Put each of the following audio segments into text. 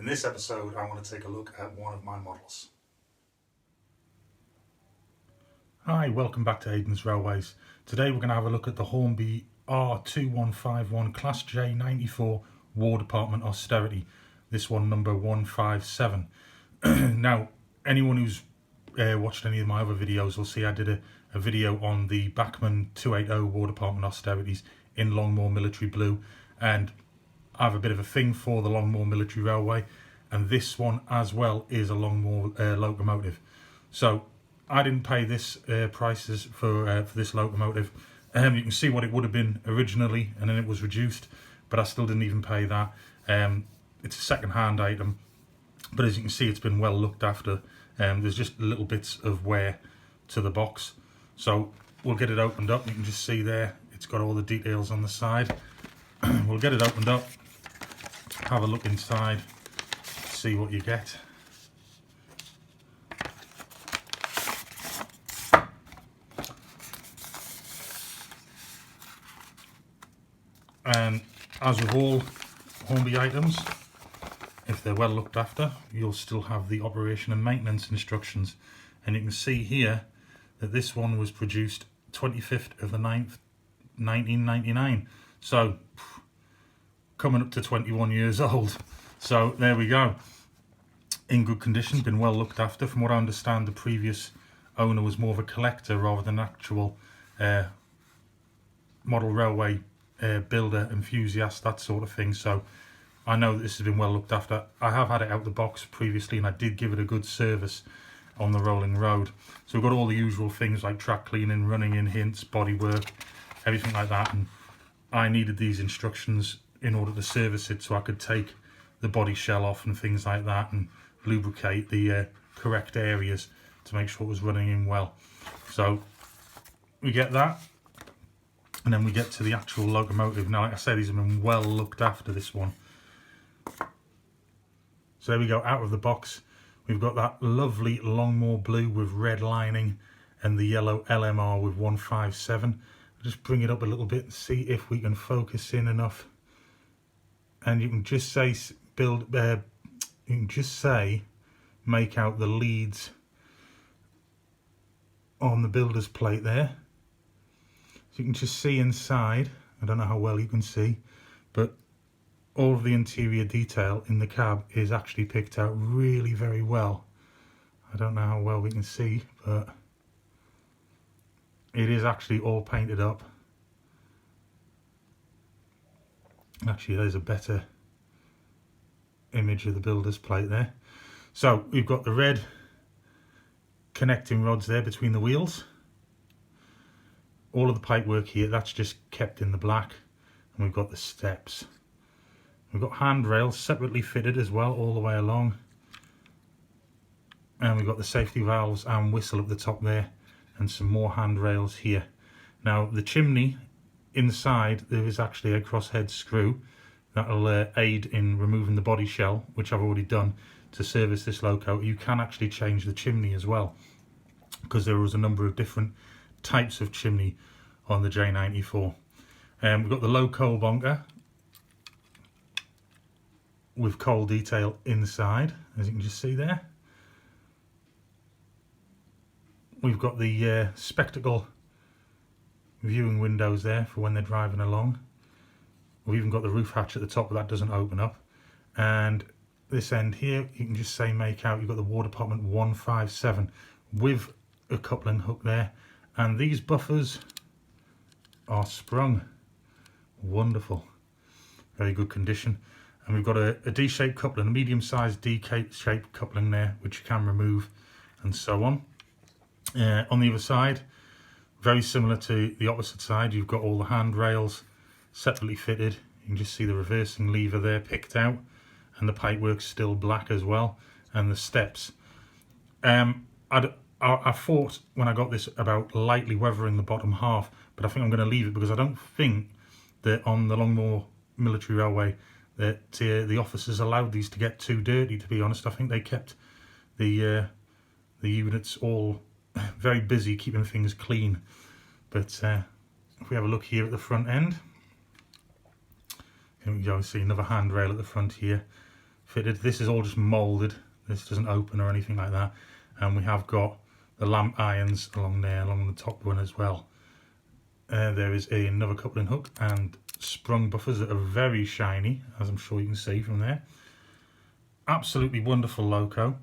In this episode, I want to take a look at one of my models. Hi, welcome back to Aidans Railways. Today we're going to have a look at the Hornby R2151 Class J94 War Department Austerity. This one number 157. Now, anyone who's watched any of my other videos will see I did a video on the Bachmann 280 War Department Austerities in Longmoor Military Blue, and I have a bit of a thing for the Longmoor Military Railway, and this one as well is a Longmoor locomotive. So I didn't pay this prices for this locomotive. You can see what it would have been originally, and then it was reduced, but I still didn't even pay that. It's a second-hand item, but as you can see, it's been well looked after. There's just little bits of wear to the box, so we'll get it opened up. You can just see there, it's got all the details on the side. We'll get it opened up, have a look inside, see what you get. And as with all Hornby items, if they're well looked after, you'll still have the operation and maintenance instructions. And you can see here that this one was produced 25th of the 9th, 1999. So coming up to 21 years old. So there we go. In good condition, been well looked after. From what I understand, the previous owner was more of a collector rather than an actual model railway builder, enthusiast, that sort of thing. So I know that this has been well looked after. I have had it out the box previously, and I did give it a good service on the rolling road. So we've got all the usual things like track cleaning, running in hints, body work, everything like that. And I needed these instructions in order to service it, so I could take the body shell off and things like that, and lubricate the correct areas to make sure it was running in well. So we get that, and then we get to the actual locomotive. Now, like I said, these have been well looked after, this one. So there we go, out of the box. We've got that lovely Longmoor blue with red lining and the yellow LMR with 157. I'll just bring it up a little bit and see if we can focus in enough. And you can just say make out the leads on the builder's plate there. So you can just see inside. I don't know how well you can see, but all of the interior detail in the cab is actually picked out really very well. I don't know how well we can see, but it is actually all painted up. Actually, there's a better image of the builder's plate there. So we've got the red connecting rods there between the wheels. All of the pipework here, that's just kept in the black. And we've got the steps. We've got handrails separately fitted as well all the way along. And we've got the safety valves and whistle at the top there, and some more handrails here. Now the chimney inside, there is actually a crosshead screw that'll aid in removing the body shell, which I've already done to service this loco. You can actually change the chimney as well, because there was a number of different types of chimney on the J94. We've got the low coal bunker with coal detail inside, as you can just see there. We've got the spectacle viewing windows there for when they're driving along. We've even got the roof hatch at the top, but that doesn't open up. And this end here, you can just say make out, you've got the War Department 157 with a coupling hook there. And these buffers are sprung. Wonderful. Very good condition. And we've got a D-shaped coupling, a medium-sized D-shaped coupling there, which you can remove, and so on. On the other side, very similar to the opposite side, you've got all the handrails separately fitted. You can just see the reversing lever there picked out, and the pipework's still black as well, and the steps. I thought when I got this about lightly weathering the bottom half, but I think I'm going to leave it, because I don't think that on the Longmoor Military Railway that the officers allowed these to get too dirty, to be honest. I think they kept the units all very busy keeping things clean. But if we have a look here at the front end, here we go, see another handrail at the front here, fitted. This is all just moulded. This doesn't open or anything like that. And we have got the lamp irons along there, along the top one as well. There is another coupling hook and sprung buffers that are very shiny, as I'm sure you can see from there. Absolutely wonderful loco.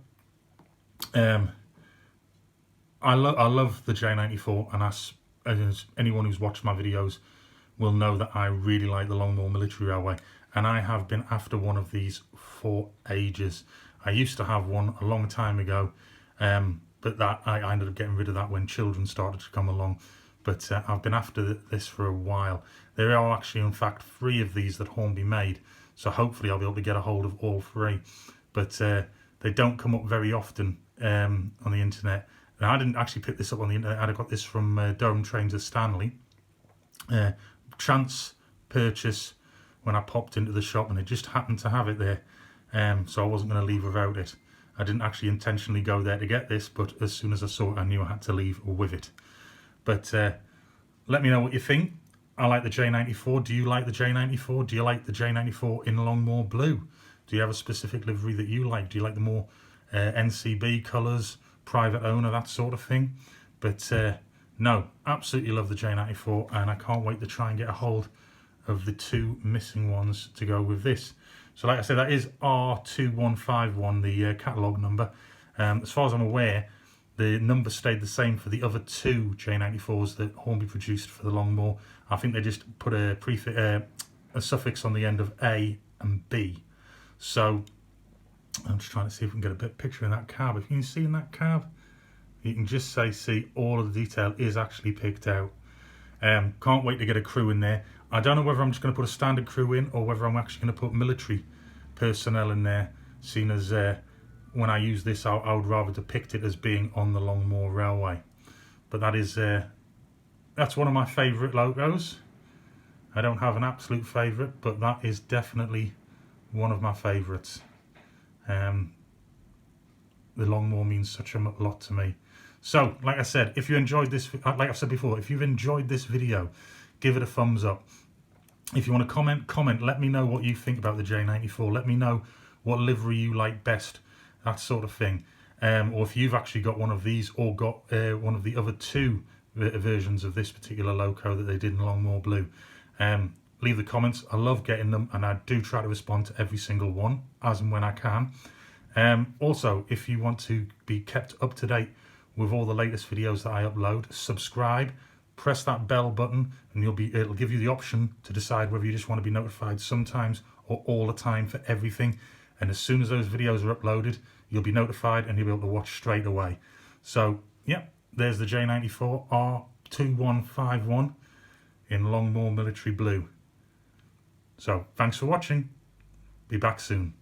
I love the J94, and as anyone who's watched my videos will know that I really like the Longmoor Military Railway, and I have been after one of these for ages. I used to have one a long time ago, but that I ended up getting rid of that when children started to come along. But I've been after this for a while. There are actually, in fact, 3 of these that Hornby made, so hopefully I'll be able to get a hold of all 3. But they don't come up very often on the internet. Now, I didn't actually pick this up on the internet. I got this from Durham Trains at Stanley. Chance purchase when I popped into the shop, and it just happened to have it there. So I wasn't going to leave without it. I didn't actually intentionally go there to get this, but as soon as I saw it, I knew I had to leave with it. But let me know what you think. I like the J94. Do you like the J94? Do you like the J94 in Longmoor blue? Do you have a specific livery that you like? Do you like the more NCB colours, private owner, that sort of thing? But no, absolutely love the J94, and I can't wait to try and get a hold of the 2 missing ones to go with this. So like I said, that is R2151, the catalogue number. As far as I'm aware, the number stayed the same for the other 2 J94s that Hornby produced for the Longmoor. I think they just put a suffix on the end of A and B. So I'm just trying to see if we can get a bit picture in that cab. If you can see in that cab, you can just see all of the detail is actually picked out. Can't wait to get a crew in there. I don't know whether I'm just going to put a standard crew in or whether I'm actually going to put military personnel in there, seeing as when I use this, I would rather depict it as being on the Longmoor Railway. But that is that's one of my favourite logos. I don't have an absolute favourite, but that is definitely one of my favourites. The Longmoor means such a lot to me. So, like I said, if you enjoyed this, like I've said before, if you've enjoyed this video, give it a thumbs up. If you want to comment, let me know what you think about the J94. Let me know what livery you like best, that sort of thing. Or if you've actually got one of these or got one of the other 2 versions of this particular loco that they did in Longmoor blue. Leave the comments. I love getting them, and I do try to respond to every single one as and when I can. Also, if you want to be kept up to date with all the latest videos that I upload, subscribe, press that bell button, and it'll give you the option to decide whether you just want to be notified sometimes or all the time for everything. And as soon as those videos are uploaded, you'll be notified and you'll be able to watch straight away. So yeah, there's the J94 R2151 in Longmoor Military Blue. So thanks for watching. Be back soon.